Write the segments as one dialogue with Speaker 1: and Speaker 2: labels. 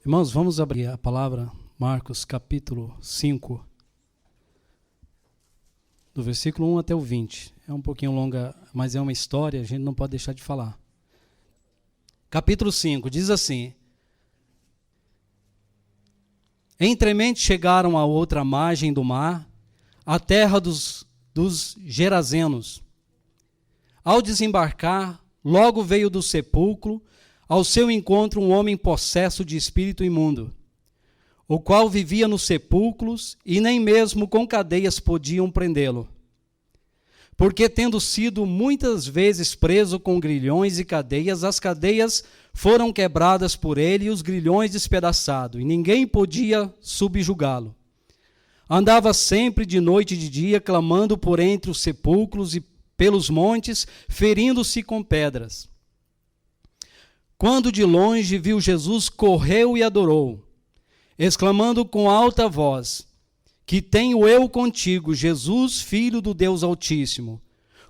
Speaker 1: Irmãos, vamos abrir a palavra, Marcos capítulo 5, do versículo 1 até o 20. É um pouquinho longa, mas é uma história, a gente não pode deixar de falar. Capítulo 5, diz assim: Entremente chegaram à outra margem do mar, a terra dos Gerazenos. Ao desembarcar, logo veio do sepulcro ao seu encontro um homem possesso de espírito imundo, o qual vivia nos sepulcros e nem mesmo com cadeias podiam prendê-lo. Porque, tendo sido muitas vezes preso com grilhões e cadeias, as cadeias foram quebradas por ele e os grilhões despedaçados, e ninguém podia subjugá-lo. Andava sempre de noite e de dia, clamando por entre os sepulcros e pelos montes, ferindo-se com pedras. Quando de longe viu Jesus, correu e adorou, exclamando com alta voz: Que tenho eu contigo, Jesus, Filho do Deus Altíssimo?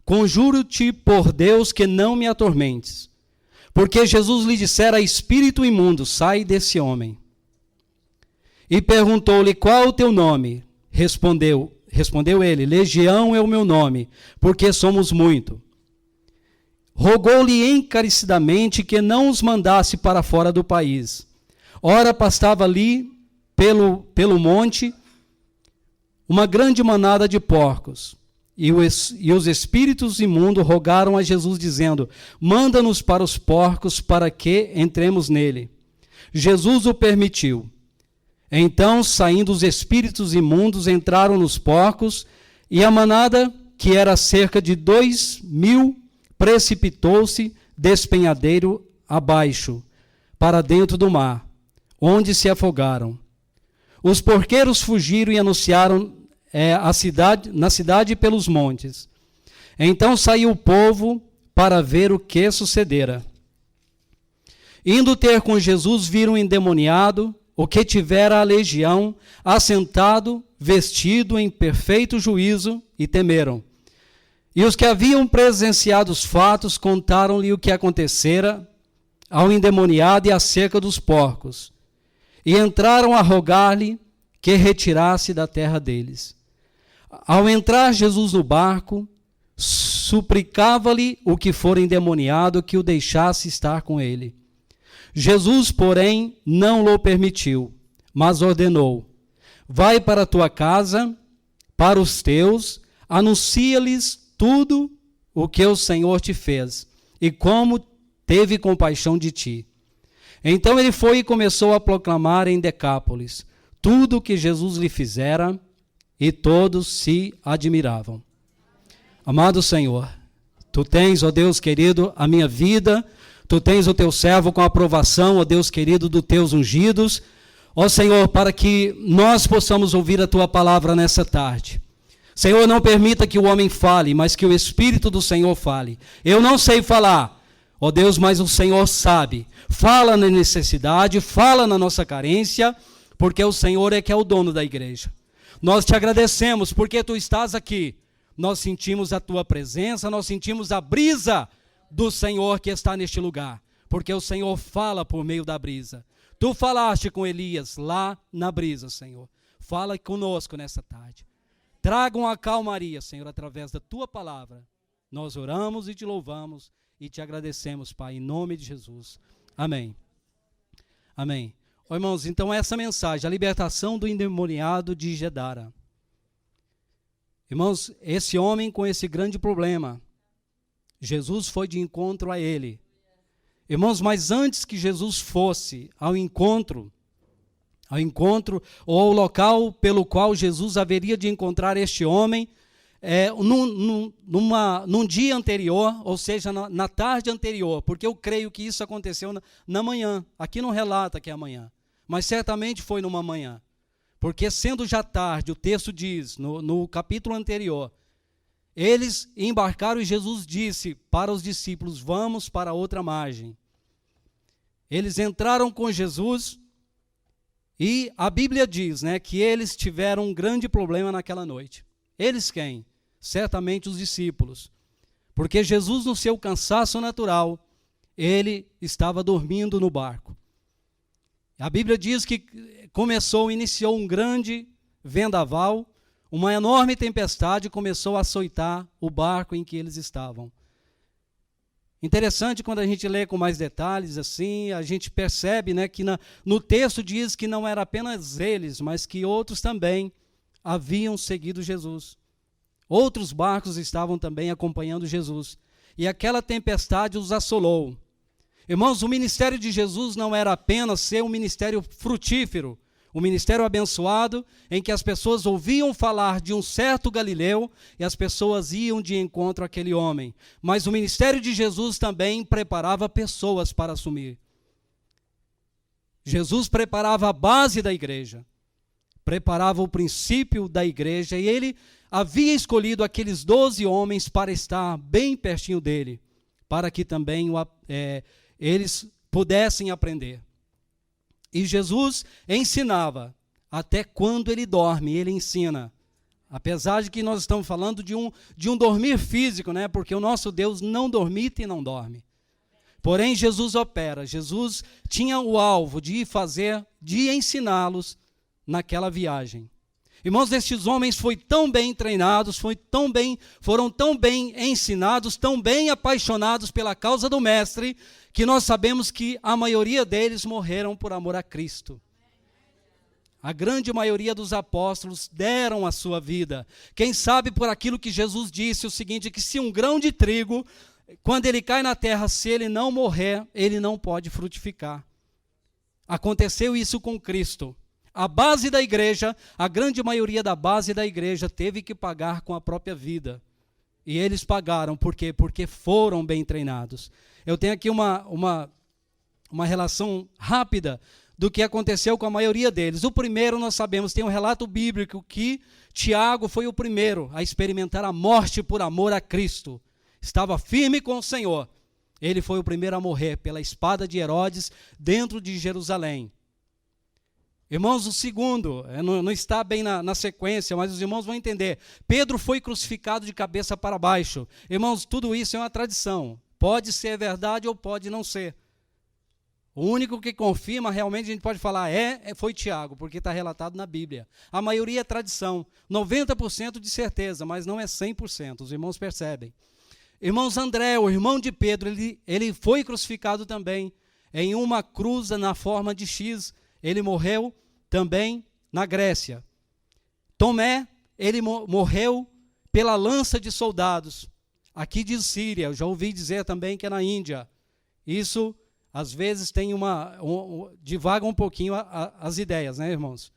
Speaker 1: Conjuro-te por Deus que não me atormentes. Porque Jesus lhe dissera: Espírito imundo, sai desse homem. E perguntou-lhe: Qual o teu nome? Respondeu ele: Legião é o meu nome, porque somos muito. Rogou-lhe encarecidamente que não os mandasse para fora do país. Ora, pastava ali pelo monte uma grande manada de porcos. E os espíritos imundos rogaram a Jesus, dizendo: Manda-nos para os porcos, para que entremos nele. Jesus o permitiu. Então, saindo os espíritos imundos, entraram nos porcos, e a manada, que era cerca de 2.000, precipitou-se despenhadeiro abaixo, para dentro do mar, onde se afogaram. Os porqueiros fugiram e anunciaram na cidade pelos montes. Então saiu o povo para ver o que sucedera. Indo ter com Jesus, viram um endemoniado, o que tivera a legião, assentado, vestido em perfeito juízo, e temeram. E os que haviam presenciado os fatos contaram-lhe o que acontecera ao endemoniado e acerca dos porcos. E entraram a rogar-lhe que retirasse da terra deles. Ao entrar Jesus no barco, suplicava-lhe o que fora endemoniado que o deixasse estar com ele. Jesus, porém, não lhe permitiu, mas ordenou: Vai para a tua casa, para os teus, anuncia-lhes tudo o que o Senhor te fez, e como teve compaixão de ti. Então ele foi e começou a proclamar em Decápolis tudo o que Jesus lhe fizera, e todos se admiravam. Amado Senhor, tu tens, ó Deus querido, a minha vida, tu tens o teu servo com aprovação, ó Deus querido, dos teus ungidos, ó Senhor, para que nós possamos ouvir a tua palavra nessa tarde. Senhor, não permita que o homem fale, mas que o Espírito do Senhor fale. Eu não sei falar, ó Deus, mas o Senhor sabe. Fala na necessidade, fala na nossa carência, porque o Senhor é que é o dono da igreja. Nós te agradecemos porque tu estás aqui. Nós sentimos a tua presença, nós sentimos a brisa do Senhor que está neste lugar, porque o Senhor fala por meio da brisa. Tu falaste com Elias lá na brisa, Senhor. Fala conosco nessa tarde. Tragam a calmaria, Senhor, através da tua palavra. Nós oramos e te louvamos e te agradecemos, Pai, em nome de Jesus. Amém. Amém. Ó, irmãos, então essa mensagem, a libertação do endemoniado de Gedara. Irmãos, esse homem com esse grande problema, Jesus foi de encontro a ele. Irmãos, mas antes que Jesus fosse ao encontro ou ao local pelo qual Jesus haveria de encontrar este homem, num dia anterior, ou seja, na tarde anterior, porque eu creio que isso aconteceu na manhã. Aqui não relata que é amanhã, mas certamente foi numa manhã, porque sendo já tarde, o texto diz, no capítulo anterior, eles embarcaram e Jesus disse para os discípulos: Vamos para outra margem. Eles entraram com Jesus e a Bíblia diz, que eles tiveram um grande problema naquela noite. Eles quem? Certamente os discípulos. Porque Jesus, no seu cansaço natural, ele estava dormindo no barco. A Bíblia diz que iniciou um grande vendaval, uma enorme tempestade começou a açoitar o barco em que eles estavam. Interessante, quando a gente lê com mais detalhes, assim, a gente percebe, né, que no texto diz que não era apenas eles, mas que outros também haviam seguido Jesus. Outros barcos estavam também acompanhando Jesus. E aquela tempestade os assolou. Irmãos, o ministério de Jesus não era apenas ser um ministério frutífero, um ministério abençoado, em que as pessoas ouviam falar de um certo Galileu e as pessoas iam de encontro àquele homem. Mas o ministério de Jesus também preparava pessoas para assumir. Jesus preparava a base da igreja, preparava o princípio da igreja, e ele havia escolhido aqueles 12 homens para estar bem pertinho dele, para que também eles pudessem aprender. E Jesus ensinava, até quando ele dorme, ele ensina. Apesar de que nós estamos falando de um dormir físico, né? Porque o nosso Deus não dormita e não dorme. Porém, Jesus opera. Jesus tinha o alvo de ensiná-los naquela viagem. Irmãos, estes homens foram tão bem treinados, foram tão bem ensinados, tão bem apaixonados pela causa do Mestre, que nós sabemos que a maioria deles morreram por amor a Cristo. A grande maioria dos apóstolos deram a sua vida. Quem sabe por aquilo que Jesus disse, o seguinte, que se um grão de trigo, quando ele cai na terra, se ele não morrer, ele não pode frutificar. Aconteceu isso com Cristo. A base da igreja, a grande maioria da base da igreja teve que pagar com a própria vida. E eles pagaram, por quê? Porque foram bem treinados. Eu tenho aqui uma relação rápida do que aconteceu com a maioria deles. O primeiro, nós sabemos, tem um relato bíblico que Tiago foi o primeiro a experimentar a morte por amor a Cristo. Estava firme com o Senhor. Ele foi o primeiro a morrer pela espada de Herodes dentro de Jerusalém. Irmãos, o segundo, não está bem na sequência, mas os irmãos vão entender. Pedro foi crucificado de cabeça para baixo. Irmãos, tudo isso é uma tradição. Pode ser verdade ou pode não ser. O único que confirma, realmente, a gente pode falar, foi Tiago, porque está relatado na Bíblia. A maioria é tradição, 90% de certeza, mas não é 100%, os irmãos percebem. Irmãos, André, o irmão de Pedro, ele foi crucificado também em uma cruz na forma de X. Ele morreu também na Grécia. Tomé, ele morreu pela lança de soldados, aqui de Síria. Eu já ouvi dizer também que é na Índia. Isso, às vezes, tem divaga um pouquinho as ideias, né, irmãos?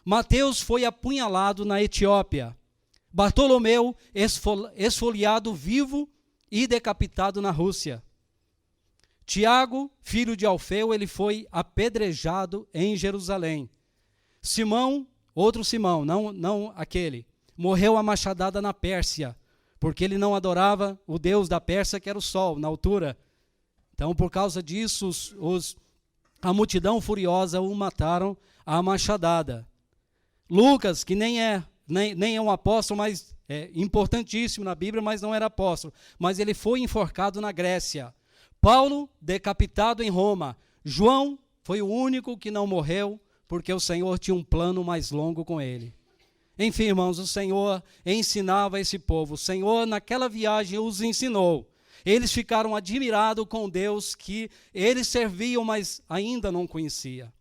Speaker 1: Mateus foi apunhalado na Etiópia. Bartolomeu, esfoliado vivo e decapitado na Rússia. Tiago, filho de Alfeu, ele foi apedrejado em Jerusalém. Simão, outro Simão, não aquele, morreu a machadada na Pérsia, porque ele não adorava o deus da Pérsia, que era o sol, na altura. Então, por causa disso, a multidão furiosa o mataram à machadada. Lucas, que nem é um apóstolo, mas é importantíssimo na Bíblia, mas não era apóstolo, mas ele foi enforcado na Grécia. Paulo, decapitado em Roma. João foi o único que não morreu, porque o Senhor tinha um plano mais longo com ele. Enfim, irmãos, o Senhor ensinava esse povo. O Senhor, naquela viagem, os ensinou. Eles ficaram admirados com Deus que eles serviam, mas ainda não conhecia.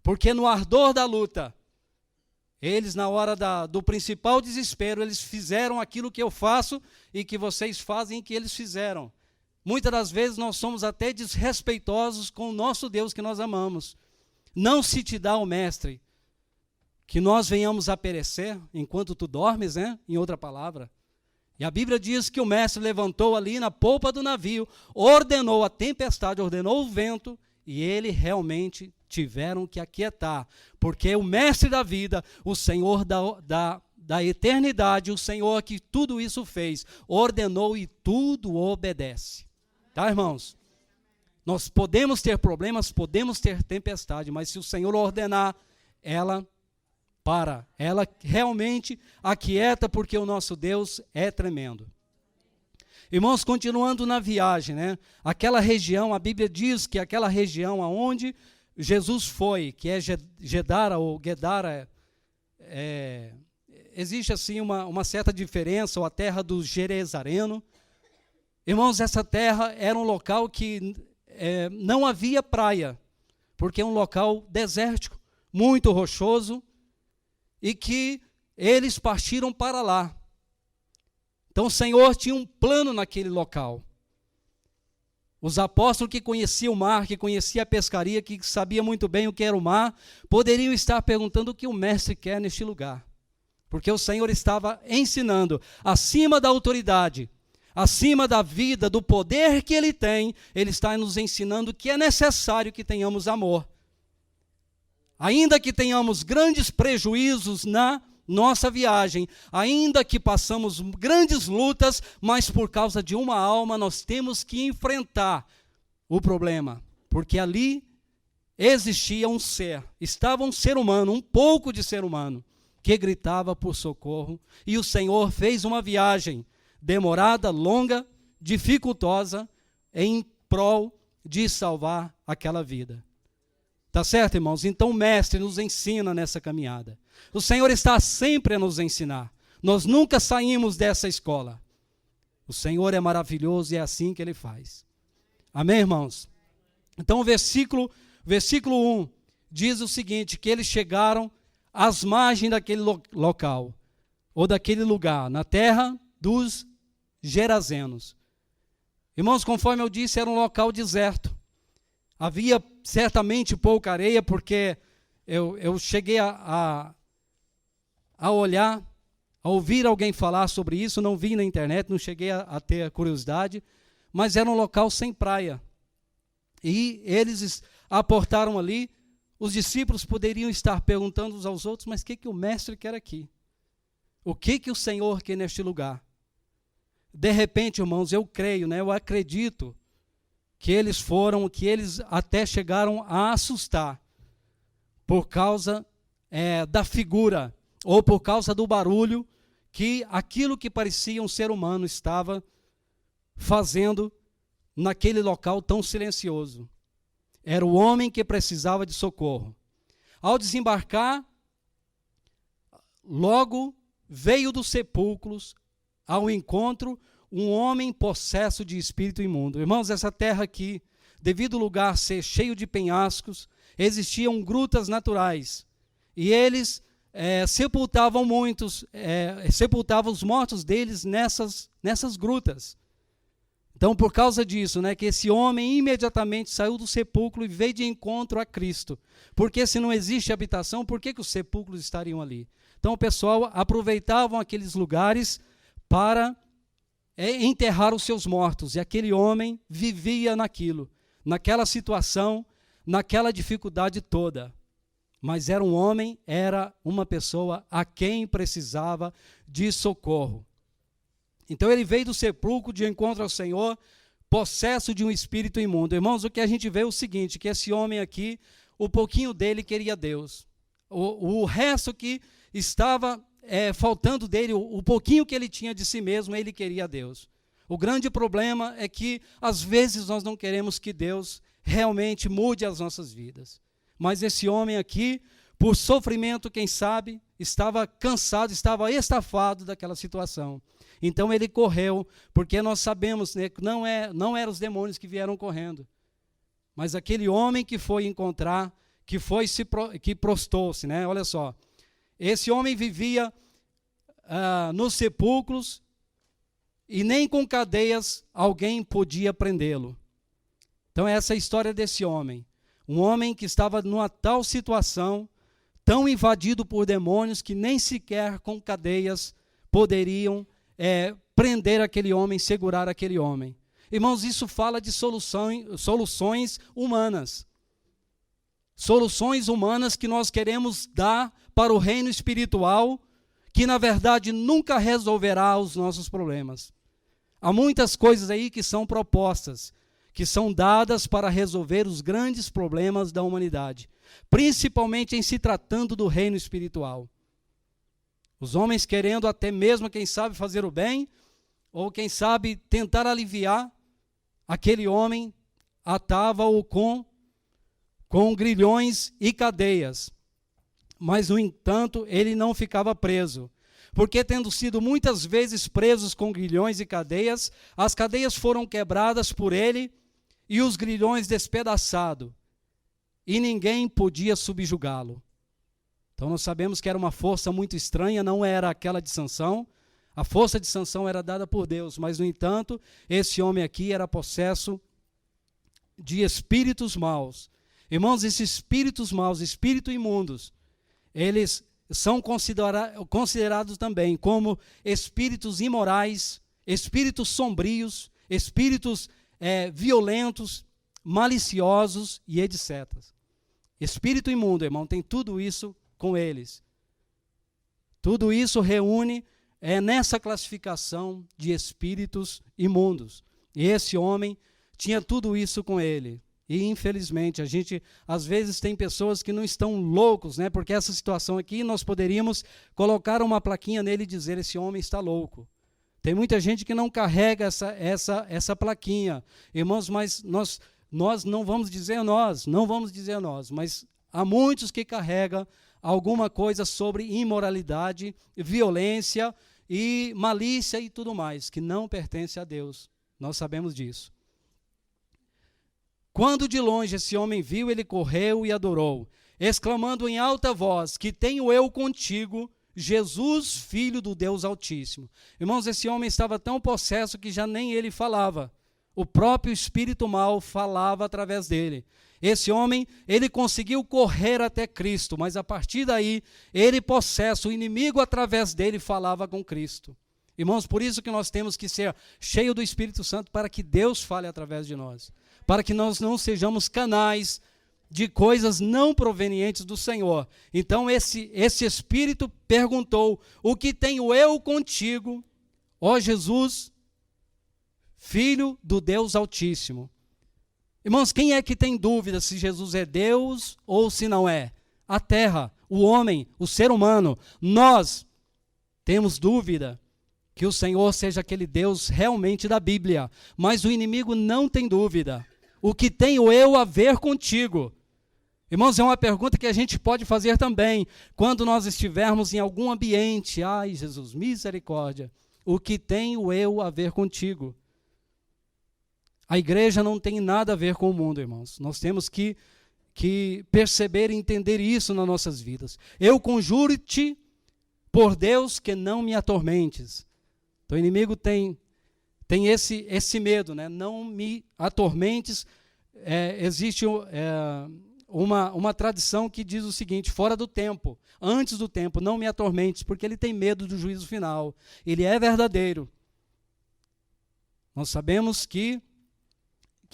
Speaker 1: Porque no ardor da luta, eles, na hora do principal desespero, eles fizeram aquilo que eu faço e que vocês fazem e que eles fizeram. Muitas das vezes nós somos até desrespeitosos com o nosso Deus que nós amamos. Não se te dá, ó Mestre, que nós venhamos a perecer enquanto tu dormes, né? Em outra palavra. E a Bíblia diz que o Mestre levantou ali na polpa do navio, ordenou a tempestade, ordenou o vento, e ele realmente tiveram que aquietar. Porque o Mestre da vida, o Senhor da eternidade, o Senhor que tudo isso fez, ordenou e tudo obedece. Tá, irmãos? Nós podemos ter problemas, podemos ter tempestade, mas se o Senhor ordenar, ela para. Ela realmente aquieta, porque o nosso Deus é tremendo. Irmãos, continuando na viagem, né? Aquela região, a Bíblia diz que aquela região onde Jesus foi, que é Gedara ou Gedara, existe assim uma certa diferença, ou a terra do Gerezareno. Irmãos, essa terra era um local que não havia praia, porque é um local desértico, muito rochoso, e que eles partiram para lá. Então o Senhor tinha um plano naquele local. Os apóstolos que conheciam o mar, que conheciam a pescaria, que sabiam muito bem o que era o mar, poderiam estar perguntando o que o mestre quer neste lugar. Porque o Senhor estava ensinando, acima da autoridade, acima da vida, do poder que Ele tem, Ele está nos ensinando que é necessário que tenhamos amor. Ainda que tenhamos grandes prejuízos na nossa viagem, ainda que passamos grandes lutas, mas por causa de uma alma nós temos que enfrentar o problema, porque ali existia um ser, estava um ser humano, um pouco de ser humano, que gritava por socorro, e o Senhor fez uma viagem demorada, longa, dificultosa, em prol de salvar aquela vida. Tá certo, irmãos? Então o Mestre nos ensina nessa caminhada. O Senhor está sempre a nos ensinar. Nós nunca saímos dessa escola. O Senhor é maravilhoso e é assim que Ele faz. Amém, irmãos? Então o versículo 1 diz o seguinte, que eles chegaram às margens daquele local, ou daquele lugar, na terra dos Gerazenos. Irmãos, conforme eu disse, era um local deserto. Havia certamente pouca areia, porque eu cheguei a olhar, a ouvir alguém falar sobre isso, não vi na internet, não cheguei a ter a curiosidade, mas era um local sem praia. E eles aportaram ali, os discípulos poderiam estar perguntando uns aos outros, mas o que o mestre quer aqui? O que o Senhor quer neste lugar? De repente, irmãos, eu creio, eu acredito, que eles até chegaram a assustar por causa da figura ou por causa do barulho que aquilo que parecia um ser humano estava fazendo naquele local tão silencioso. Era o homem que precisava de socorro. Ao desembarcar, logo veio dos sepulcros ao encontro um homem possesso de espírito imundo. Irmãos, essa terra aqui, devido ao lugar ser cheio de penhascos, existiam grutas naturais. E eles sepultavam sepultavam os mortos deles nessas grutas. Então, por causa disso, que esse homem imediatamente saiu do sepulcro e veio de encontro a Cristo. Porque se não existe habitação, por que os sepulcros estariam ali? Então, o pessoal aproveitavam aqueles lugares para enterrar os seus mortos, e aquele homem vivia naquela situação, naquela dificuldade toda. Mas era um homem, era uma pessoa a quem precisava de socorro. Então ele veio do sepulcro de encontro ao Senhor, possesso de um espírito imundo. Irmãos, o que a gente vê é o seguinte, que esse homem aqui, o pouquinho dele queria Deus. O resto que estava faltando dele, o pouquinho que ele tinha de si mesmo, ele queria a Deus. O grande problema é que, às vezes, nós não queremos que Deus realmente mude as nossas vidas. Mas esse homem aqui, por sofrimento, quem sabe, estava cansado, estava estafado daquela situação. Então ele correu, porque nós sabemos que não eram os demônios que vieram correndo, mas aquele homem que foi encontrar, que prostou-se, olha só. Esse homem vivia nos sepulcros e nem com cadeias alguém podia prendê-lo. Então essa é a história desse homem. Um homem que estava numa tal situação, tão invadido por demônios, que nem sequer com cadeias poderiam prender aquele homem, segurar aquele homem. Irmãos, isso fala de soluções humanas. Soluções humanas que nós queremos dar para o reino espiritual, que na verdade nunca resolverá os nossos problemas. Há muitas coisas aí que são propostas, que são dadas para resolver os grandes problemas da humanidade, principalmente em se tratando do reino espiritual. Os homens querendo até mesmo, quem sabe, fazer o bem, ou quem sabe tentar aliviar aquele homem, atava-o com com grilhões e cadeias. Mas, no entanto, ele não ficava preso, porque, tendo sido muitas vezes presos com grilhões e cadeias, as cadeias foram quebradas por ele e os grilhões despedaçados, e ninguém podia subjugá-lo. Então nós sabemos que era uma força muito estranha, não era aquela de Sansão. A força de Sansão era dada por Deus, mas, no entanto, esse homem aqui era possesso de espíritos maus. Irmãos, esses espíritos maus, espíritos imundos, eles são considerados também como espíritos imorais, espíritos sombrios, espíritos violentos, maliciosos e etc. Espírito imundo, irmão, tem tudo isso com eles. Tudo isso reúne nessa classificação de espíritos imundos. E esse homem tinha tudo isso com ele. E, infelizmente, a gente, às vezes, tem pessoas que não estão loucos, né? Porque essa situação aqui, nós poderíamos colocar uma plaquinha nele e dizer: esse homem está louco. Tem muita gente que não carrega essa plaquinha. Irmãos, mas nós não vamos dizer nós, mas há muitos que carregam alguma coisa sobre imoralidade, violência e malícia e tudo mais, que não pertence a Deus. Nós sabemos disso. Quando de longe esse homem viu, ele correu e adorou, exclamando em alta voz: que tenho eu contigo, Jesus, Filho do Deus Altíssimo. Irmãos, esse homem estava tão possesso que já nem ele falava. O próprio espírito mau falava através dele. Esse homem, ele conseguiu correr até Cristo, mas a partir daí, ele possesso, o inimigo através dele falava com Cristo. Irmãos, por isso que nós temos que ser cheios do Espírito Santo, para que Deus fale através de nós, para que nós não sejamos canais de coisas não provenientes do Senhor. Então esse Espírito perguntou: o que tenho eu contigo, ó Jesus, Filho do Deus Altíssimo? Irmãos, quem é que tem dúvida se Jesus é Deus ou se não é? A terra, o homem, o ser humano. Nós temos dúvida que o Senhor seja aquele Deus realmente da Bíblia, mas o inimigo não tem dúvida. O que tenho eu a ver contigo? Irmãos, é uma pergunta que a gente pode fazer também, quando nós estivermos em algum ambiente. Ai, Jesus, misericórdia. O que tenho eu a ver contigo? A igreja não tem nada a ver com o mundo, irmãos. Nós temos que perceber e entender isso nas nossas vidas. Eu conjuro-te por Deus que não me atormentes. Então o inimigo tem esse medo, né? Não me atormentes. Existe uma tradição que diz o seguinte: fora do tempo, antes do tempo, não me atormentes, porque ele tem medo do juízo final. Ele é verdadeiro. Nós sabemos que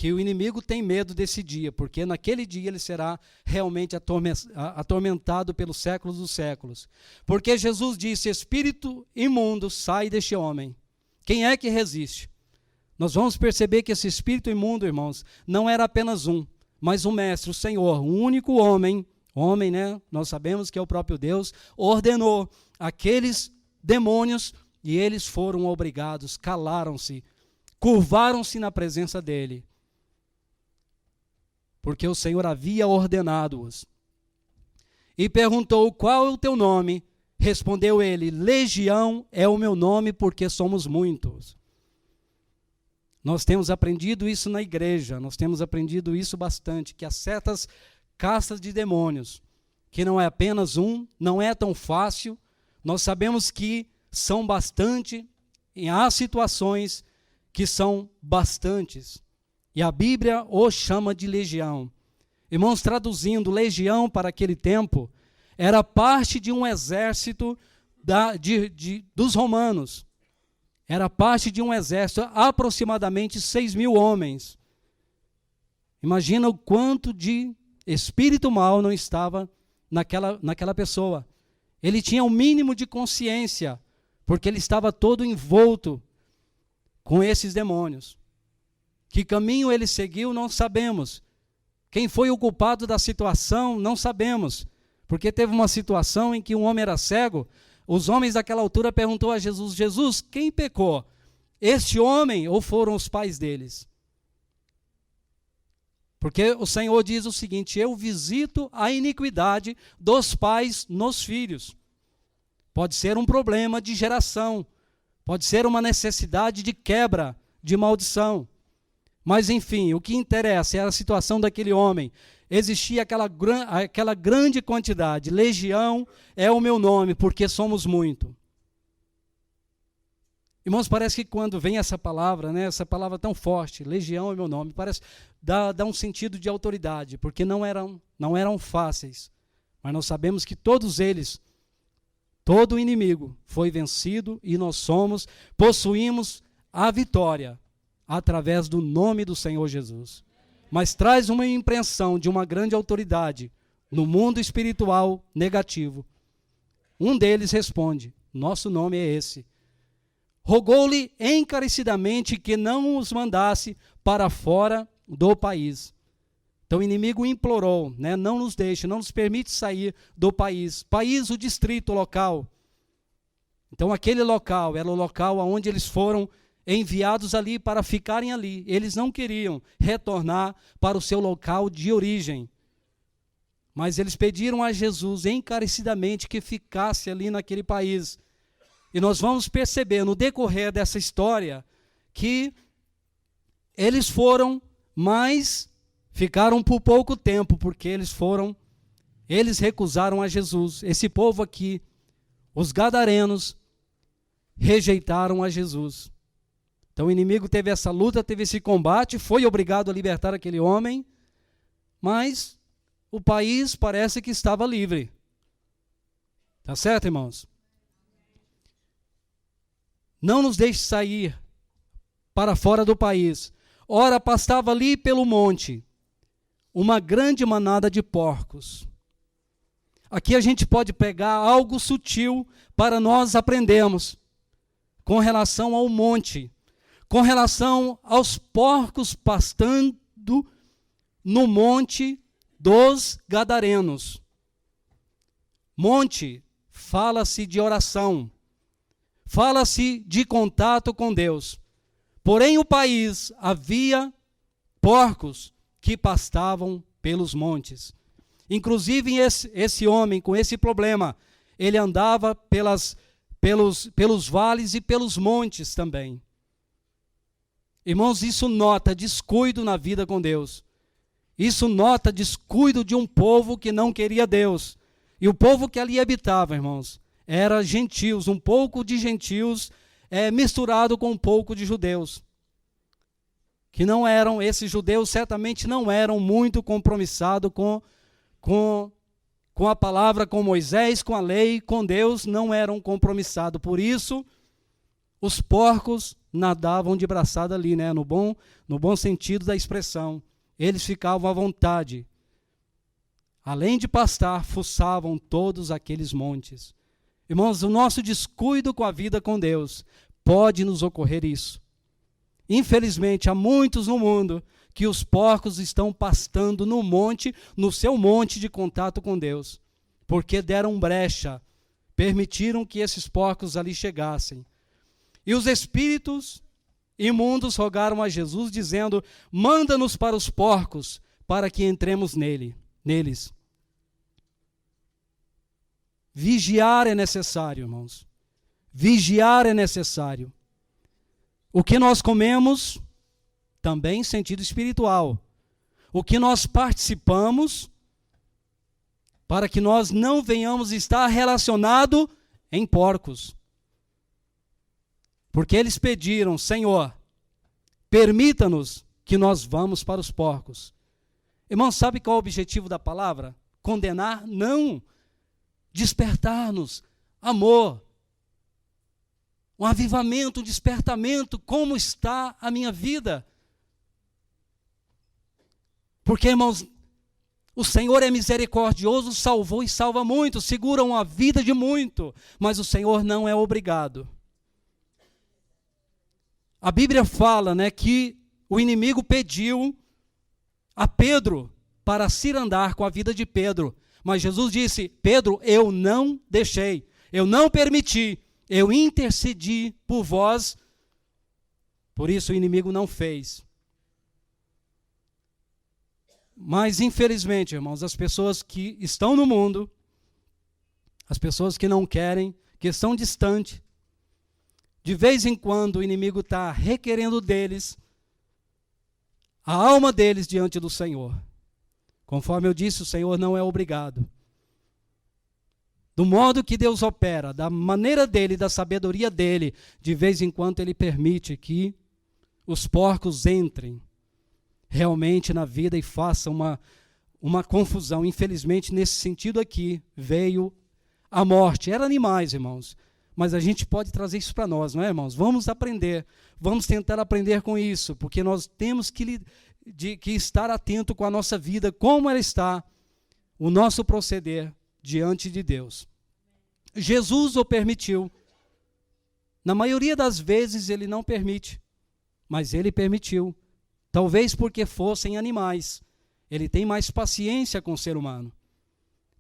Speaker 1: o inimigo tem medo desse dia, porque naquele dia ele será realmente atormentado pelos séculos dos séculos. Porque Jesus disse: espírito imundo, sai deste homem. Quem é que resiste? Nós vamos perceber que esse espírito imundo, irmãos, não era apenas um, mas o mestre, o Senhor, o único homem, né? Nós sabemos que é o próprio Deus, ordenou aqueles demônios e eles foram obrigados, calaram-se, curvaram-se na presença dele, porque o Senhor havia ordenado-os. E perguntou: qual é o teu nome? Respondeu ele: Legião é o meu nome, porque somos muitos. Nós temos aprendido isso na igreja, nós temos aprendido isso bastante, que há certas castas de demônios, que não é apenas um, não é tão fácil. Nós sabemos que são bastante, e há situações que são bastantes. E a Bíblia o chama de legião. Irmãos, traduzindo, legião para aquele tempo era parte de um exército dos romanos. Era parte de um exército, aproximadamente 6.000 homens. Imagina o quanto de espírito mau não estava naquela pessoa. Ele tinha o mínimo de consciência, porque ele estava todo envolto com esses demônios. Que caminho ele seguiu, não sabemos. Quem foi o culpado da situação, não sabemos. Porque teve uma situação em que um homem era cego. Os homens daquela altura perguntou a Jesus: Jesus, quem pecou? Este homem ou foram os pais deles? Porque o Senhor diz o seguinte: eu visito a iniquidade dos pais nos filhos. Pode ser um problema de geração, pode ser uma necessidade de quebra, de maldição. Mas, enfim, o que interessa é a situação daquele homem. Existia aquela grande quantidade. Legião é o meu nome, porque somos muito. Irmãos, parece que quando vem essa palavra, né, essa palavra tão forte, legião é meu nome, parece dá um sentido de autoridade, porque não eram fáceis. Mas nós sabemos que todos eles, todo o inimigo foi vencido e nós possuímos a vitória através do nome do Senhor Jesus. Mas traz uma impressão de uma grande autoridade no mundo espiritual negativo. Um deles responde: nosso nome é esse. Rogou-lhe encarecidamente que não os mandasse para fora do país. Então o inimigo implorou, né? Não nos deixe, não nos permite sair do país. País, o distrito, o local. Então aquele local era o local onde eles foram enviados ali para ficarem ali. Eles não queriam retornar para o seu local de origem. Mas eles pediram a Jesus encarecidamente que ficasse ali naquele país. E nós vamos perceber no decorrer dessa história que eles foram, mas ficaram por pouco tempo, porque eles recusaram a Jesus. Esse povo aqui, os gadarenos, rejeitaram a Jesus. Então o inimigo teve essa luta, teve esse combate, foi obrigado a libertar aquele homem, mas o país parece que estava livre. Tá certo, irmãos? Não nos deixe sair para fora do país. Ora, pastava ali pelo monte uma grande manada de porcos. Aqui a gente pode pegar algo sutil para nós aprendermos com relação ao monte, com relação aos porcos pastando no monte dos Gadarenos. Monte, fala-se de oração, fala-se de contato com Deus. Porém, o país havia porcos que pastavam pelos montes. Inclusive, esse homem, com esse problema, ele andava pelos vales e pelos montes também. Irmãos, isso nota descuido na vida com Deus. Isso nota descuido de um povo que não queria Deus. E o povo que ali habitava, irmãos, era gentios, um pouco de gentios misturado com um pouco de judeus. Que não eram, esses judeus certamente não eram muito compromissados com a palavra, com Moisés, com a lei, com Deus, não eram compromissados. Por isso, os porcos nadavam de braçada ali, né? no bom sentido da expressão. Eles ficavam à vontade. Além de pastar, fuçavam todos aqueles montes. Irmãos, o nosso descuido com a vida com Deus, pode nos ocorrer isso. Infelizmente, há muitos no mundo que os porcos estão pastando no monte, no seu monte de contato com Deus, porque deram brecha, permitiram que esses porcos ali chegassem. E os espíritos imundos rogaram a Jesus, dizendo: manda-nos para os porcos, para que entremos neles. Vigiar é necessário, irmãos. Vigiar é necessário. O que nós comemos, também em sentido espiritual. O que nós participamos, para que nós não venhamos estar relacionados em porcos. Porque eles pediram: Senhor, permita-nos que nós vamos para os porcos. Irmão, sabe qual é o objetivo da palavra? Condenar? Não. Despertar-nos. Amor. Um avivamento, um despertamento. Como está a minha vida? Porque, irmãos, o Senhor é misericordioso, salvou e salva muito, seguram a vida de muito, mas o Senhor não é obrigado. A Bíblia fala, né, que o inimigo pediu a Pedro para se andar com a vida de Pedro. Mas Jesus disse: Pedro, eu não deixei, eu não permiti, eu intercedi por vós, por isso o inimigo não fez. Mas, infelizmente, irmãos, as pessoas que estão no mundo, as pessoas que não querem, que estão distantes, de vez em quando o inimigo está requerendo deles a alma deles diante do Senhor. Conforme eu disse, o Senhor não é obrigado. Do modo que Deus opera, da maneira dele, da sabedoria dele, de vez em quando ele permite que os porcos entrem realmente na vida e façam uma confusão. Infelizmente, nesse sentido aqui, veio a morte. Eram animais, irmãos, mas a gente pode trazer isso para nós, não é, irmãos? Vamos aprender, vamos tentar aprender com isso, porque nós temos que estar atento com a nossa vida, como ela está, o nosso proceder diante de Deus. Jesus o permitiu. Na maioria das vezes ele não permite, mas ele permitiu. Talvez porque fossem animais. Ele tem mais paciência com o ser humano.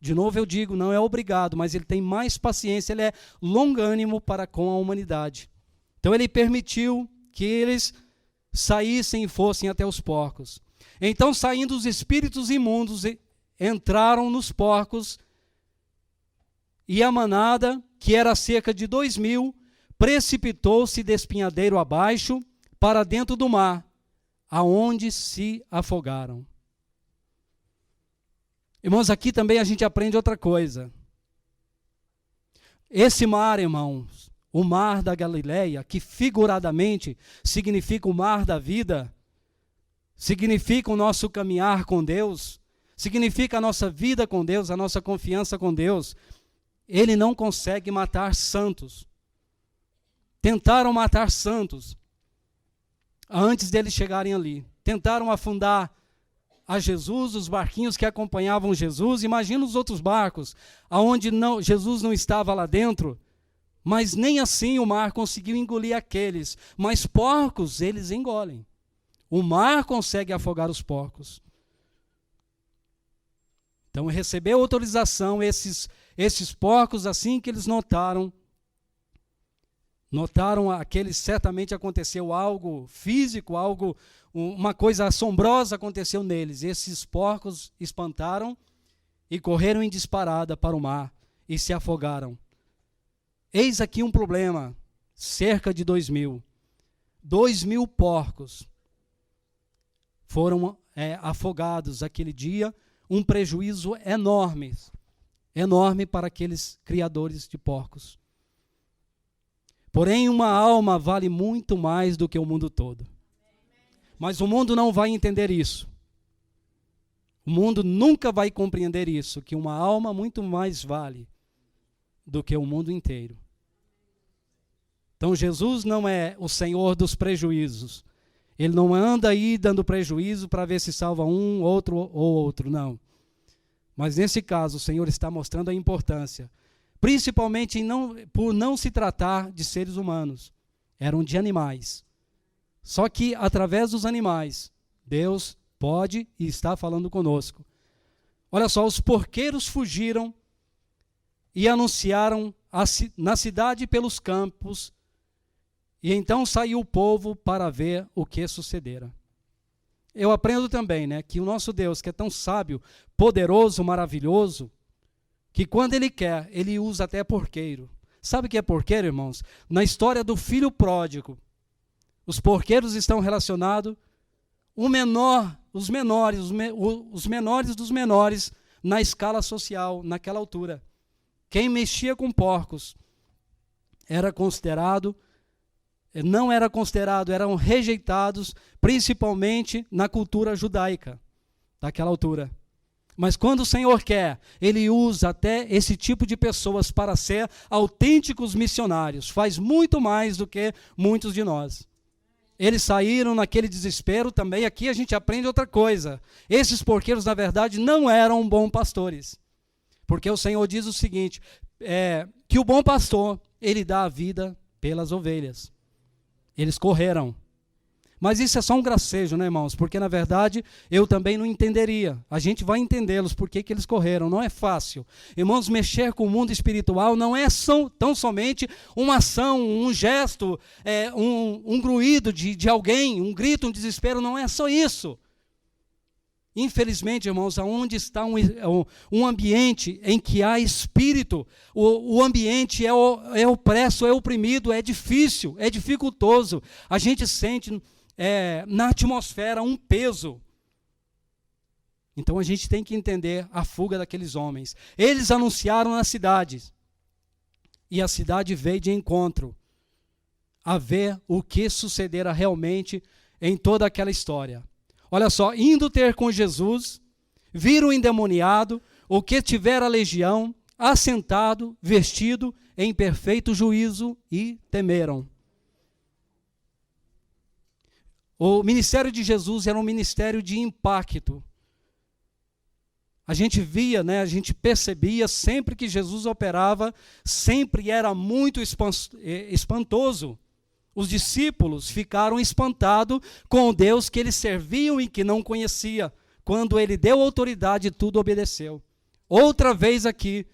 Speaker 1: De novo eu digo, não é obrigado, mas ele tem mais paciência, ele é longânimo para com a humanidade. Então ele permitiu que eles saíssem e fossem até os porcos. Então, saindo os espíritos imundos, entraram nos porcos, e a manada, que era cerca de 2.000, precipitou-se de espinhadeiro abaixo para dentro do mar, aonde se afogaram. Irmãos, aqui também a gente aprende outra coisa. Esse mar, irmãos, o mar da Galileia, que figuradamente significa o mar da vida, significa o nosso caminhar com Deus, significa a nossa vida com Deus, a nossa confiança com Deus. Ele não consegue matar santos. Tentaram matar santos antes deles chegarem ali. Tentaram afundar a Jesus, os barquinhos que acompanhavam Jesus. Imagina os outros barcos, aonde Jesus não estava lá dentro, mas nem assim o mar conseguiu engolir aqueles. Mas porcos, eles engolem. O mar consegue afogar os porcos. Então recebeu autorização esses porcos, assim que eles notaram aqueles, certamente aconteceu algo físico, uma coisa assombrosa aconteceu neles. Esses porcos espantaram e correram em disparada para o mar e se afogaram. Eis aqui um problema, cerca de 2.000. 2.000 porcos foram afogados aquele dia, um prejuízo enorme para aqueles criadores de porcos. Porém, uma alma vale muito mais do que o mundo todo. Mas o mundo não vai entender isso. O mundo nunca vai compreender isso, que uma alma muito mais vale do que o mundo inteiro. Então Jesus não é o Senhor dos prejuízos. Ele não anda aí dando prejuízo para ver se salva um, outro ou outro, não. Mas nesse caso o Senhor está mostrando a importância, principalmente por não se tratar de seres humanos, eram de animais. Só que através dos animais, Deus pode e está falando conosco. Olha só, os porqueiros fugiram e anunciaram na cidade e pelos campos, e então saiu o povo para ver o que sucedera. Eu aprendo também, que o nosso Deus, que é tão sábio, poderoso, maravilhoso, que quando Ele quer, Ele usa até porqueiro. Sabe o que é porqueiro, irmãos? Na história do filho pródigo, os porqueiros estão relacionados os menores dos menores na escala social, naquela altura. Quem mexia com porcos não era considerado, eram rejeitados, principalmente na cultura judaica daquela altura. Mas quando o Senhor quer, Ele usa até esse tipo de pessoas para ser autênticos missionários. Faz muito mais do que muitos de nós. Eles saíram naquele desespero também. Aqui a gente aprende outra coisa. Esses porqueiros, na verdade, não eram bons pastores. Porque o Senhor diz o seguinte, que o bom pastor, ele dá a vida pelas ovelhas. Eles correram. Mas isso é só um gracejo, né, irmãos? Porque, na verdade, eu também não entenderia. A gente vai entendê-los, por que eles correram. Não é fácil. Irmãos, mexer com o mundo espiritual não é tão somente uma ação, um gesto, um grunhido de alguém, um grito, um desespero. Não é só isso. Infelizmente, irmãos, aonde está um ambiente em que há espírito, o ambiente é opresso, é oprimido, é difícil, é dificultoso. A gente sente na atmosfera um peso. Então a gente tem que entender a fuga daqueles homens. Eles anunciaram nas cidades, e a cidade veio de encontro a ver o que sucedera realmente em toda aquela história. Olha só, indo ter com Jesus, viram o endemoniado, o que tivera a legião, assentado, vestido em perfeito juízo, e temeram. O ministério de Jesus era um ministério de impacto. A gente via, a gente percebia, sempre que Jesus operava, sempre era muito espantoso. Os discípulos ficaram espantados com o Deus que eles serviam e que não conhecia. Quando ele deu autoridade, tudo obedeceu. Outra vez aqui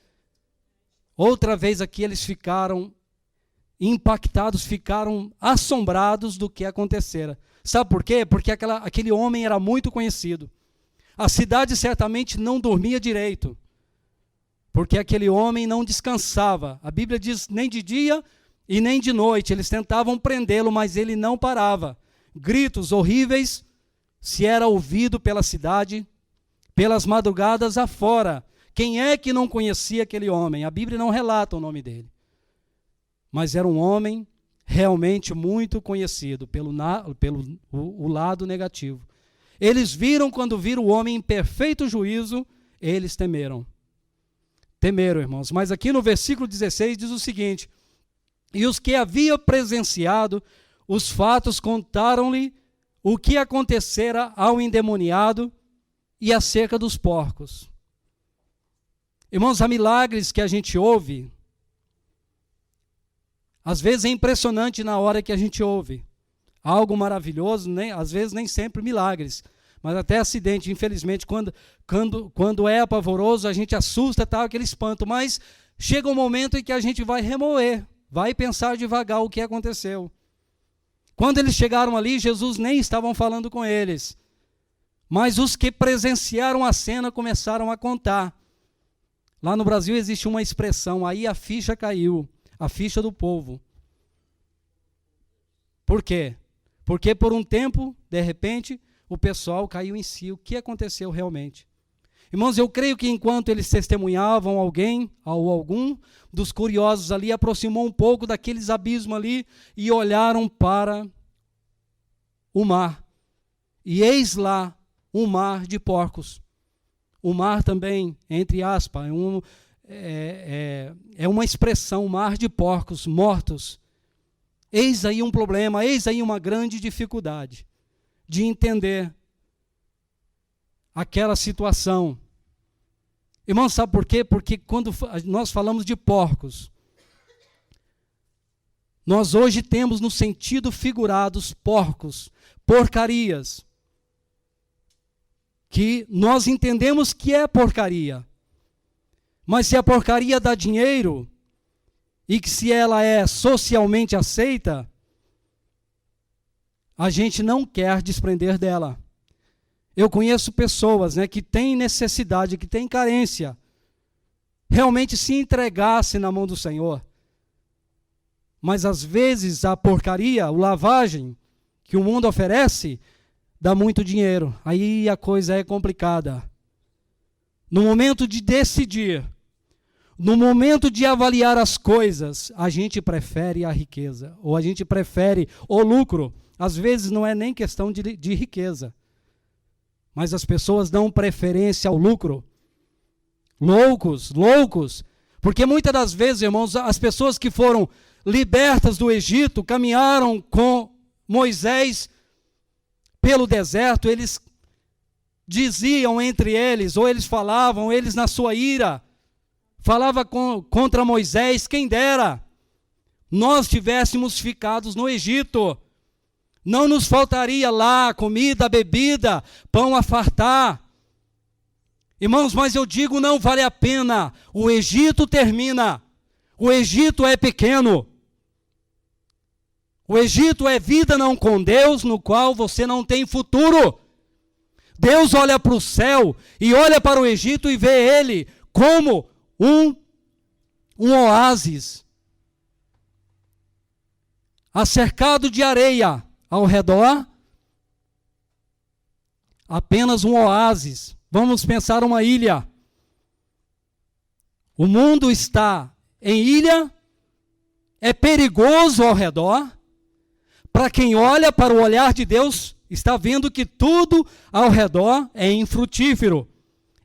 Speaker 1: eles ficaram impactados, ficaram assombrados do que acontecera. Sabe por quê? Porque aquele homem era muito conhecido. A cidade certamente não dormia direito, porque aquele homem não descansava. A Bíblia diz, nem de dia e nem de noite. Eles tentavam prendê-lo, mas ele não parava. Gritos horríveis se era ouvido pela cidade, pelas madrugadas afora. Quem é que não conhecia aquele homem? A Bíblia não relata o nome dele. Mas era um homem realmente muito conhecido pelo lado negativo. Eles viram, quando viram o homem em perfeito juízo, eles temeram. Temeram, irmãos. Mas aqui no versículo 16 diz o seguinte: e os que haviam presenciado os fatos contaram-lhe o que acontecera ao endemoniado e acerca dos porcos. Irmãos, há milagres que a gente ouve. Às vezes é impressionante na hora que a gente ouve. Algo maravilhoso, às vezes nem sempre milagres, mas até acidente, infelizmente, quando é apavoroso, a gente assusta, aquele espanto, mas chega um momento em que a gente vai remoer, vai pensar devagar o que aconteceu. Quando eles chegaram ali, Jesus nem estavam falando com eles, mas os que presenciaram a cena começaram a contar. Lá no Brasil existe uma expressão, aí a ficha caiu, a ficha do povo. Por quê? Porque por um tempo, de repente, o pessoal caiu em si. O que aconteceu realmente? Irmãos, eu creio que enquanto eles testemunhavam algum dos curiosos ali aproximou um pouco daqueles abismos ali e olharam para o mar. E eis lá um mar de porcos. O mar também, entre aspas, é uma expressão, mar de porcos mortos. Eis aí um problema, eis aí uma grande dificuldade de entender aquela situação. Irmão, sabe por quê? Porque quando nós falamos de porcos, nós hoje temos no sentido figurado os porcos, porcarias, que nós entendemos que é porcaria. Mas se a porcaria dá dinheiro, e que se ela é socialmente aceita, a gente não quer desprender dela. Eu conheço pessoas que têm necessidade, que têm carência, realmente se entregasse na mão do Senhor. Mas às vezes a porcaria, o lavagem que o mundo oferece, dá muito dinheiro. Aí a coisa é complicada. No momento de decidir, no momento de avaliar as coisas, a gente prefere a riqueza, ou a gente prefere o lucro. Às vezes não é nem questão de riqueza, mas as pessoas dão preferência ao lucro. Loucos, porque muitas das vezes, irmãos, as pessoas que foram libertas do Egito, caminharam com Moisés pelo deserto, eles diziam entre eles, ou eles falavam, eles na sua ira, falava contra Moisés, quem dera nós tivéssemos ficado no Egito, não nos faltaria lá comida, bebida, pão a fartar. Irmãos, mas eu digo, não vale a pena. O Egito termina, o Egito é pequeno, o Egito é vida não com Deus, no qual você não tem futuro. Deus olha para o céu e olha para o Egito e vê ele como um oásis, cercado de areia ao redor, apenas um oásis. Vamos pensar uma ilha. O mundo está em ilha, é perigoso ao redor. Para quem olha para o olhar de Deus, está vendo que tudo ao redor é infrutífero,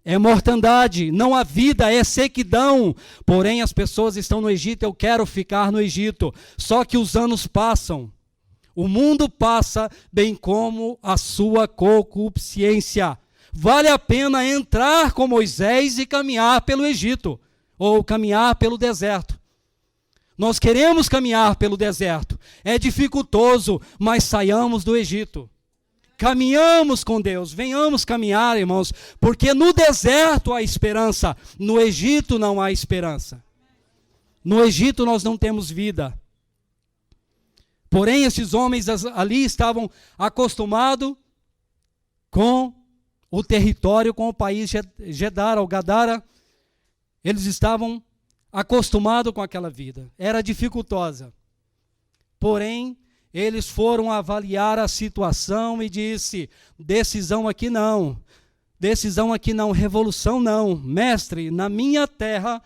Speaker 1: é mortandade, não há vida, é sequidão. Porém, as pessoas estão no Egito, eu quero ficar no Egito. Só que os anos passam, o mundo passa, bem como a sua concupiscência. Vale a pena entrar com Moisés e caminhar pelo Egito, ou caminhar pelo deserto. Nós queremos caminhar pelo deserto, é dificultoso, mas saiamos do Egito. Caminhamos com Deus, venhamos caminhar, irmãos, porque no deserto há esperança, no Egito não há esperança. No Egito nós não temos vida. Porém, esses homens ali estavam acostumados com o território, com o país Gedara, ou Gadara. Eles estavam acostumados com aquela vida. Era dificultosa. Porém, eles foram avaliar a situação e disse: decisão aqui não, revolução não. Mestre, na minha terra,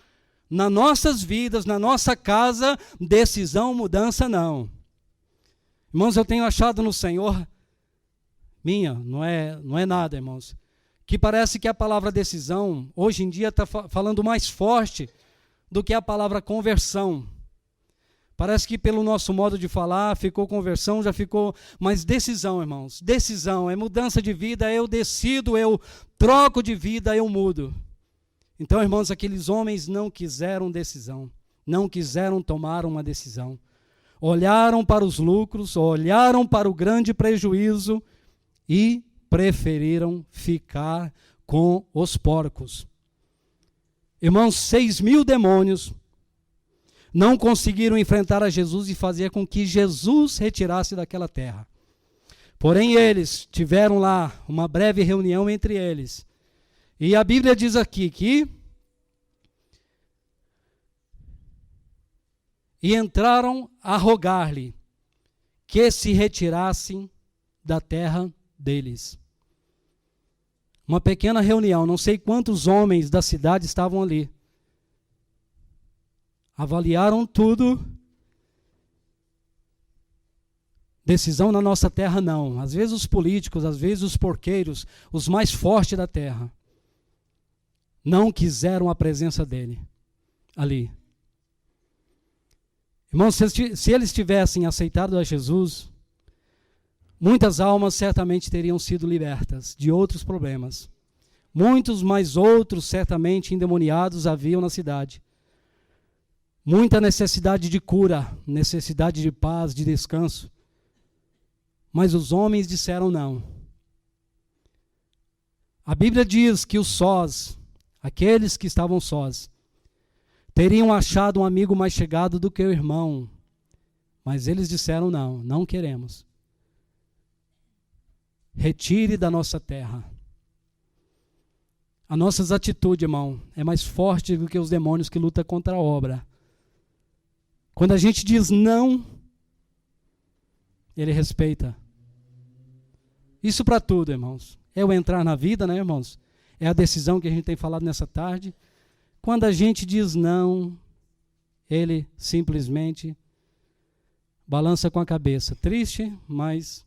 Speaker 1: nas nossas vidas, na nossa casa, decisão, mudança não. Irmãos, eu tenho achado no Senhor, não é nada, irmãos, que parece que a palavra decisão, hoje em dia está falando mais forte do que a palavra conversão. Parece que pelo nosso modo de falar, ficou conversão, já ficou... Mas decisão, irmãos, decisão, é mudança de vida, eu decido, eu troco de vida, eu mudo. Então, irmãos, aqueles homens não quiseram decisão, não quiseram tomar uma decisão. Olharam para os lucros, olharam para o grande prejuízo e preferiram ficar com os porcos. Irmãos, 6.000 demônios não conseguiram enfrentar a Jesus e fazer com que Jesus retirasse daquela terra. Porém, eles tiveram lá uma breve reunião entre eles. E a Bíblia diz aqui que e entraram a rogar-lhe que se retirassem da terra deles. Uma pequena reunião, não sei quantos homens da cidade estavam ali. Avaliaram tudo. Decisão na nossa terra não. Às vezes os políticos, às vezes os porqueiros, os mais fortes da terra, não quiseram a presença dele ali. Irmãos, se eles tivessem aceitado a Jesus, muitas almas certamente teriam sido libertas de outros problemas. Muitos mais outros certamente endemoniados haviam na cidade. Muita necessidade de cura, necessidade de paz, de descanso. Mas os homens disseram não. A Bíblia diz que os sós, aqueles que estavam sós, teriam achado um amigo mais chegado do que o irmão. Mas eles disseram não, não queremos. Retire da nossa terra. As nossas atitudes, irmão, é mais forte do que os demônios que lutam contra a obra. Quando a gente diz não, ele respeita. Isso para tudo, irmãos. É o entrar na vida, né, irmãos? É a decisão que a gente tem falado nessa tarde. Quando a gente diz não, ele simplesmente balança com a cabeça. Triste, mas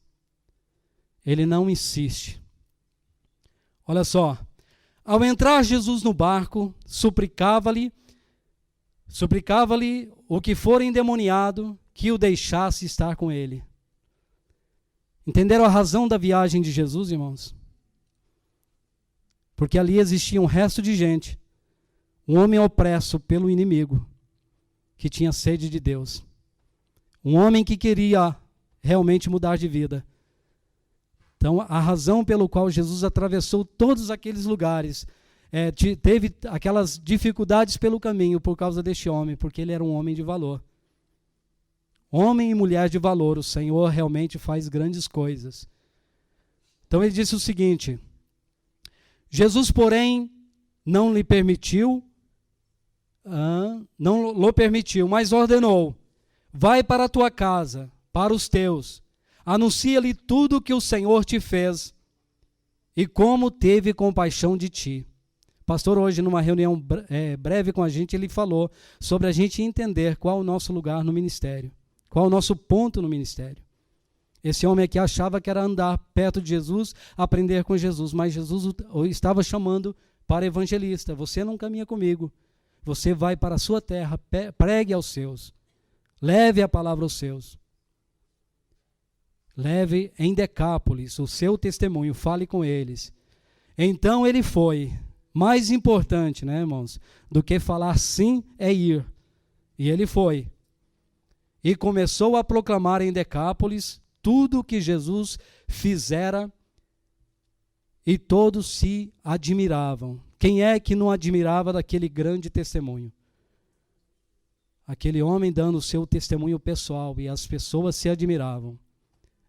Speaker 1: ele não insiste. Olha só. Ao entrar Jesus no barco, suplicava-lhe o que for endemoniado que o deixasse estar com ele. Entenderam a razão da viagem de Jesus, irmãos? Porque ali existia um resto de gente, um homem opresso pelo inimigo, que tinha sede de Deus. Um homem que queria realmente mudar de vida. Então, a razão pelo qual Jesus atravessou todos aqueles lugares, teve aquelas dificuldades pelo caminho por causa deste homem, porque ele era um homem de valor. Homem e mulher de valor, o Senhor realmente faz grandes coisas. Então ele disse o seguinte: Jesus, porém, não lhe permitiu, mas ordenou: vai para a tua casa, para os teus, anuncia-lhe tudo o que o Senhor te fez e como teve compaixão de ti. Pastor, hoje, numa reunião breve com a gente, ele falou sobre a gente entender qual o nosso lugar no ministério, qual o nosso ponto no ministério. Esse homem aqui achava que era andar perto de Jesus, aprender com Jesus, mas Jesus o estava chamando para evangelista. Você não caminha comigo, você vai para a sua terra, pregue aos seus, leve a palavra aos seus. Leve em Decápolis o seu testemunho, fale com eles. Então ele foi. Mais importante, né, irmãos, do que falar sim é ir. E ele foi. E começou a proclamar em Decápolis tudo o que Jesus fizera, e todos se admiravam. Quem é que não admirava daquele grande testemunho? Aquele homem dando o seu testemunho pessoal, e as pessoas se admiravam.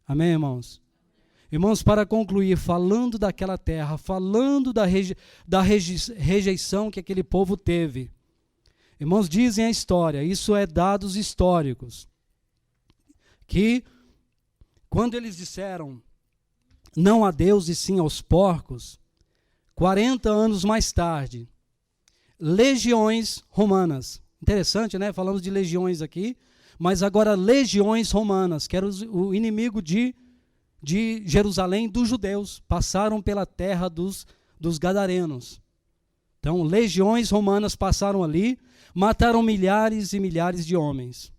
Speaker 1: Amém, irmãos? Irmãos, para concluir, falando daquela terra, falando da rejeição que aquele povo teve. Irmãos, dizem a história, isso é dados históricos, que quando eles disseram não a Deus e sim aos porcos, 40 anos mais tarde, legiões romanas, interessante, né? Falamos de legiões aqui, mas agora legiões romanas, que era o inimigo de Jerusalém, dos judeus, passaram pela terra dos gadarenos. Então, legiões romanas passaram ali, mataram milhares e milhares de homens.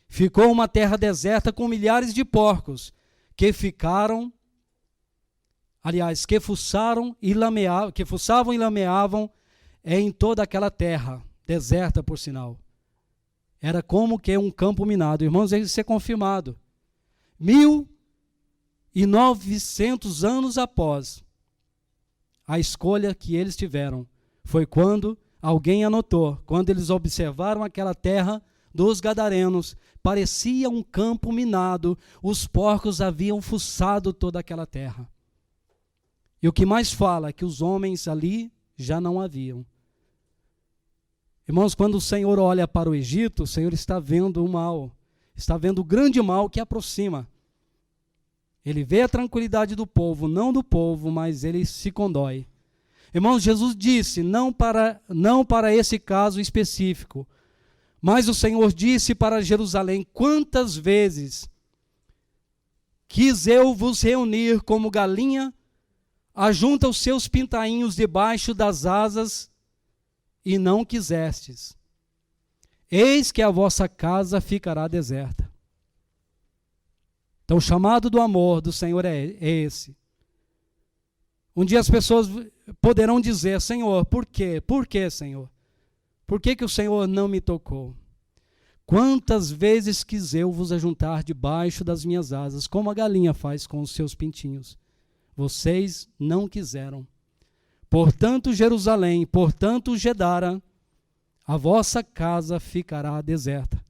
Speaker 1: Ficou uma terra deserta com milhares de porcos, que ficaram, aliás, que fuçavam e lameavam em toda aquela terra, deserta por sinal. Era como que um campo minado. Irmãos, isso é confirmado. 1900 anos após a escolha que eles tiveram, foi quando alguém anotou, quando eles observaram aquela terra dos gadarenos, parecia um campo minado, os porcos haviam fuçado toda aquela terra. E o que mais fala é que os homens ali já não haviam. Irmãos, quando o Senhor olha para o Egito, o Senhor está vendo o mal, está vendo o grande mal que aproxima. Ele vê a tranquilidade do povo, não do povo, mas ele se condói. Irmãos, Jesus disse, não para esse caso específico, mas o Senhor disse para Jerusalém: quantas vezes quis eu vos reunir como galinha ajunta os seus pintainhos debaixo das asas, e não quisestes. Eis que a vossa casa ficará deserta. Então o chamado do amor do Senhor é esse. Um dia as pessoas poderão dizer: Senhor, por quê? Por quê, Senhor? Por que o Senhor não me tocou? Quantas vezes quis eu vos ajuntar debaixo das minhas asas, como a galinha faz com os seus pintinhos. Vocês não quiseram. Portanto, Jerusalém, portanto, Gedara, a vossa casa ficará deserta.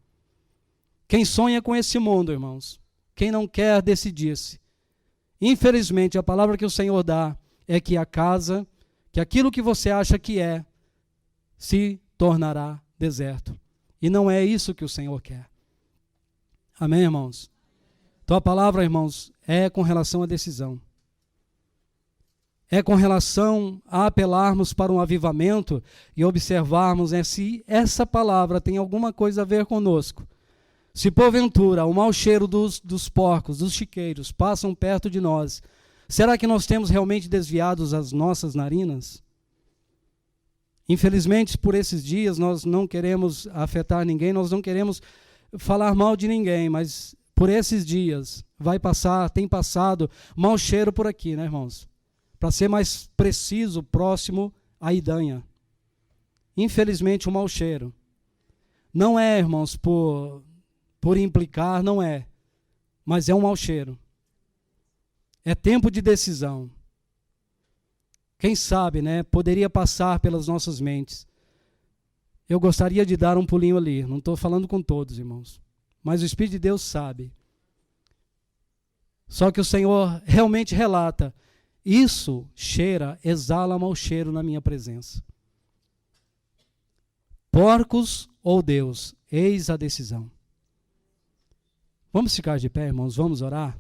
Speaker 1: Quem sonha com esse mundo, irmãos, quem não quer decidir-se. Infelizmente, a palavra que o Senhor dá é que a casa, que aquilo que você acha que é, se tornará deserto. E não é isso que o Senhor quer. Amém, irmãos? Então a palavra, irmãos, é com relação à decisão. É com relação a apelarmos para um avivamento e observarmos se essa palavra tem alguma coisa a ver conosco. Se porventura o mau cheiro dos porcos, dos chiqueiros, passam perto de nós, será que nós temos realmente desviados as nossas narinas? Infelizmente, por esses dias, nós não queremos afetar ninguém, nós não queremos falar mal de ninguém, mas por esses dias tem passado mau cheiro por aqui, né, irmãos? Para ser mais preciso, próximo à Idanha. Infelizmente, o mau cheiro. Não é, irmãos, por implicar, não é. Mas é um mau cheiro. É tempo de decisão. Quem sabe, né, poderia passar pelas nossas mentes. Eu gostaria de dar um pulinho ali. Não estou falando com todos, irmãos. Mas o Espírito de Deus sabe. Só que o Senhor realmente relata. Isso cheira, exala mau cheiro na minha presença. Porcos ou Deus? Eis a decisão. Vamos ficar de pé, irmãos? Vamos orar?